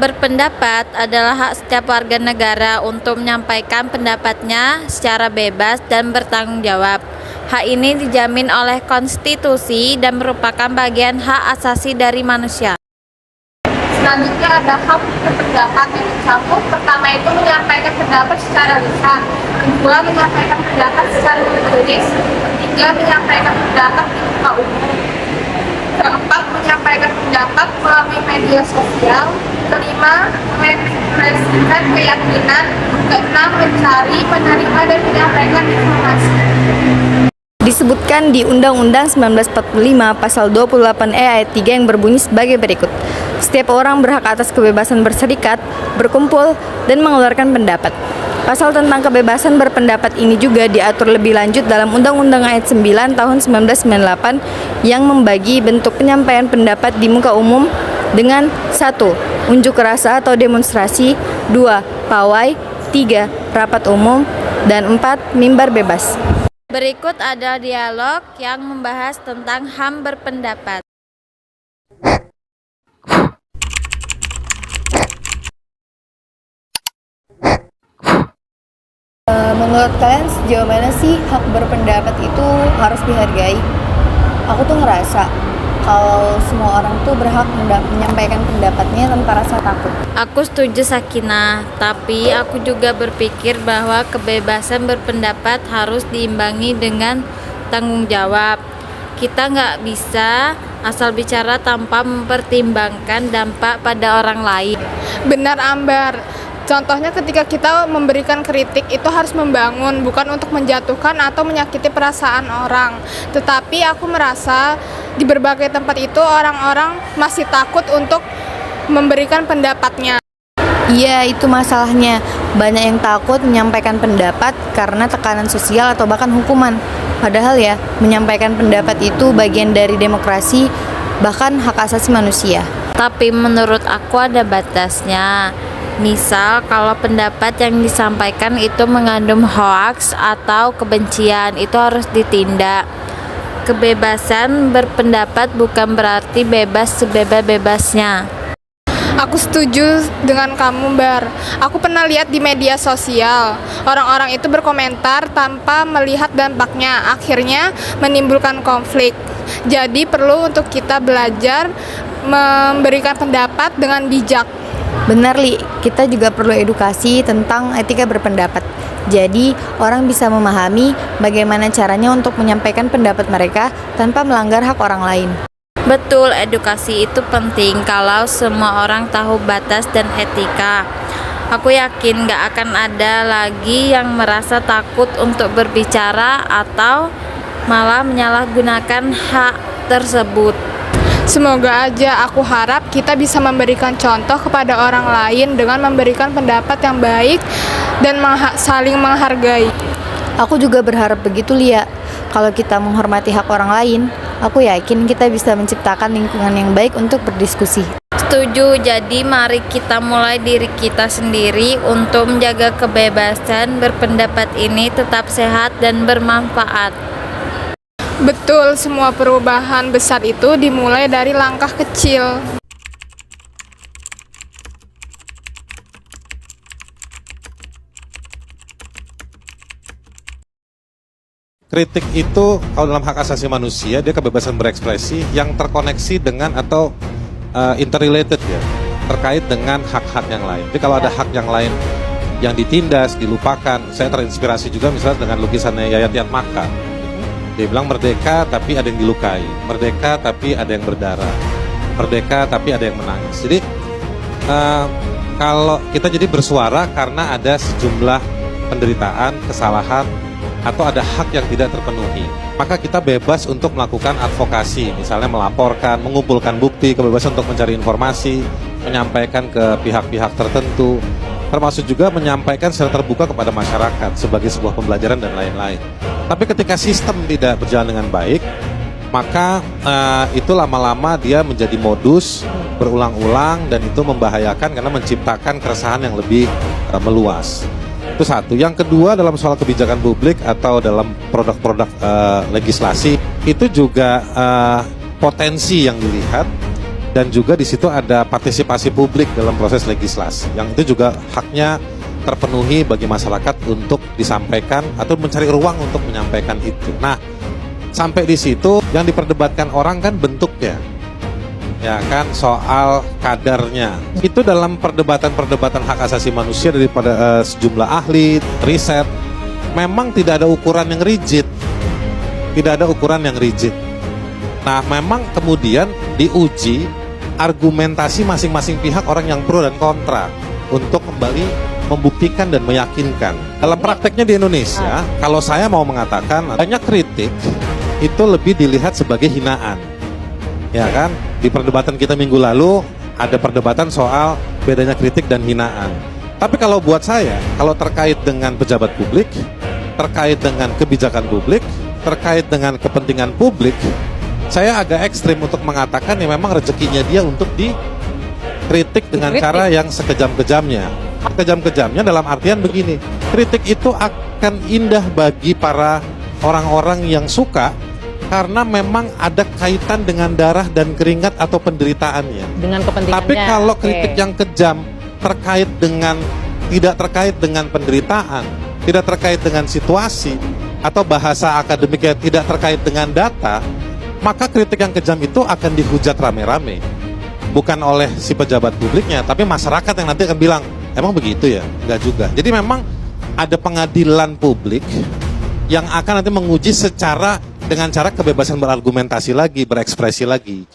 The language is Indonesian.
Berpendapat adalah hak setiap warga negara untuk menyampaikan pendapatnya secara bebas dan bertanggung jawab. Hak ini dijamin oleh konstitusi dan merupakan bagian hak asasi dari manusia. Selanjutnya ada hak berpendapat yang mencakup. Pertama itu menyampaikan pendapat secara lisan, kedua menyampaikan pendapat secara tertulis, ketiga menyampaikan pendapat di muka umum, keempat menyampaikan pendapat melalui media sosial, kelima mengekspresikan keyakinan, keenam mencari, menerima dan menyampaikan informasi. Disebutkan di Undang-Undang 1945 Pasal 28E ayat 3 yang berbunyi sebagai berikut. Setiap orang berhak atas kebebasan berserikat, berkumpul, dan mengeluarkan pendapat. Pasal tentang kebebasan berpendapat ini juga diatur lebih lanjut dalam Undang-Undang ayat 9 tahun 1998 yang membagi bentuk penyampaian pendapat di muka umum dengan 1. Unjuk rasa atau demonstrasi, 2. Pawai, 3. Rapat umum, dan 4. Mimbar bebas. Berikut ada dialog yang membahas tentang HAM berpendapat. Menurut kalian sejauh mana sih hak berpendapat itu harus dihargai? Aku tuh ngerasa kalau semua orang tuh berhak menyampaikan pendapatnya tanpa rasa takut. Aku setuju Sakinah, tapi aku juga berpikir bahwa kebebasan berpendapat harus diimbangi dengan tanggung jawab. Kita nggak bisa asal bicara tanpa mempertimbangkan dampak pada orang lain. Benar Ambar. Contohnya ketika kita memberikan kritik itu harus membangun, bukan untuk menjatuhkan atau menyakiti perasaan orang. Tetapi aku merasa di berbagai tempat itu orang-orang masih takut untuk memberikan pendapatnya. Iya, itu masalahnya. Banyak yang takut menyampaikan pendapat karena tekanan sosial atau bahkan hukuman. Padahal ya, menyampaikan pendapat itu bagian dari demokrasi, bahkan hak asasi manusia. Tapi menurut aku ada batasnya. Misal kalau pendapat yang disampaikan itu mengandung hoaks atau kebencian, itu harus ditindak. Kebebasan berpendapat bukan berarti bebas sebebas-bebasnya. Aku setuju dengan kamu, Bar. Aku pernah lihat di media sosial, orang-orang itu berkomentar tanpa melihat dampaknya, akhirnya menimbulkan konflik. Jadi perlu untuk kita belajar memberikan pendapat dengan bijak. Benar, Li. Kita juga perlu edukasi tentang etika berpendapat. Jadi, orang bisa memahami bagaimana caranya untuk menyampaikan pendapat mereka tanpa melanggar hak orang lain. Betul, edukasi itu penting kalau semua orang tahu batas dan etika. Aku yakin gak akan ada lagi yang merasa takut untuk berbicara atau malah menyalahgunakan hak tersebut. Semoga aja. Aku harap kita bisa memberikan contoh kepada orang lain dengan memberikan pendapat yang baik dan saling menghargai. Aku juga berharap begitu, Lia. Kalau kita menghormati hak orang lain, aku yakin kita bisa menciptakan lingkungan yang baik untuk berdiskusi. Setuju, jadi mari kita mulai diri kita sendiri untuk menjaga kebebasan berpendapat ini tetap sehat dan bermanfaat. Betul, semua perubahan besar itu dimulai dari langkah kecil. Kritik itu kalau dalam hak asasi manusia dia kebebasan berekspresi yang terkoneksi dengan atau interrelated ya, terkait dengan hak-hak yang lain. Jadi kalau ada hak yang lain yang ditindas, dilupakan, saya terinspirasi juga misalnya dengan lukisannya Yayat Yatmaka. Dia bilang merdeka tapi ada yang dilukai, merdeka tapi ada yang berdarah, merdeka tapi ada yang menangis. Jadi kalau kita jadi bersuara karena ada sejumlah penderitaan, kesalahan, atau ada hak yang tidak terpenuhi, maka kita bebas untuk melakukan advokasi, misalnya melaporkan, mengumpulkan bukti, kebebasan untuk mencari informasi, menyampaikan ke pihak-pihak tertentu, termasuk juga menyampaikan secara terbuka kepada masyarakat sebagai sebuah pembelajaran dan lain-lain. Tapi ketika sistem tidak berjalan dengan baik, maka itu lama-lama dia menjadi modus berulang-ulang dan itu membahayakan karena menciptakan keresahan yang lebih meluas. Itu satu. Yang kedua, dalam soal kebijakan publik atau dalam produk-produk legislasi, itu juga potensi yang dilihat dan juga di situ ada partisipasi publik dalam proses legislasi, yang itu juga haknya terpenuhi bagi masyarakat untuk disampaikan atau mencari ruang untuk menyampaikan itu. Nah, sampai di situ yang diperdebatkan orang kan bentuknya, ya kan, soal kadarnya. Itu dalam perdebatan-perdebatan hak asasi manusia daripada sejumlah ahli, riset, memang tidak ada ukuran yang rigid. Tidak ada ukuran yang rigid. Nah, memang kemudian diuji argumentasi masing-masing pihak, orang yang pro dan kontra, untuk kembali membuktikan dan meyakinkan. Dalam prakteknya di Indonesia, kalau saya mau mengatakan banyak kritik itu lebih dilihat sebagai hinaan. Ya kan? Di perdebatan kita minggu lalu ada perdebatan soal bedanya kritik dan hinaan. Tapi kalau buat saya, kalau terkait dengan pejabat publik, terkait dengan kebijakan publik, terkait dengan kepentingan publik, saya agak ekstrim untuk mengatakan ya memang rezekinya dia untuk dikritik dengan cara yang sekejam-kejamnya. Kejam-kejamnya dalam artian begini, kritik itu akan indah bagi para orang-orang yang suka karena memang ada kaitan dengan darah dan keringat atau penderitaannya. Dengan kepentingannya. Tapi kalau kritik yang kejam terkait dengan, tidak terkait dengan penderitaan, tidak terkait dengan situasi, atau bahasa akademiknya tidak terkait dengan data, maka kritik yang kejam itu akan dihujat rame-rame. Bukan oleh si pejabat publiknya, tapi masyarakat yang nanti akan bilang, emang begitu ya? Enggak juga. Jadi memang ada pengadilan publik yang akan nanti menguji secara dengan cara kebebasan berargumentasi lagi, berekspresi lagi.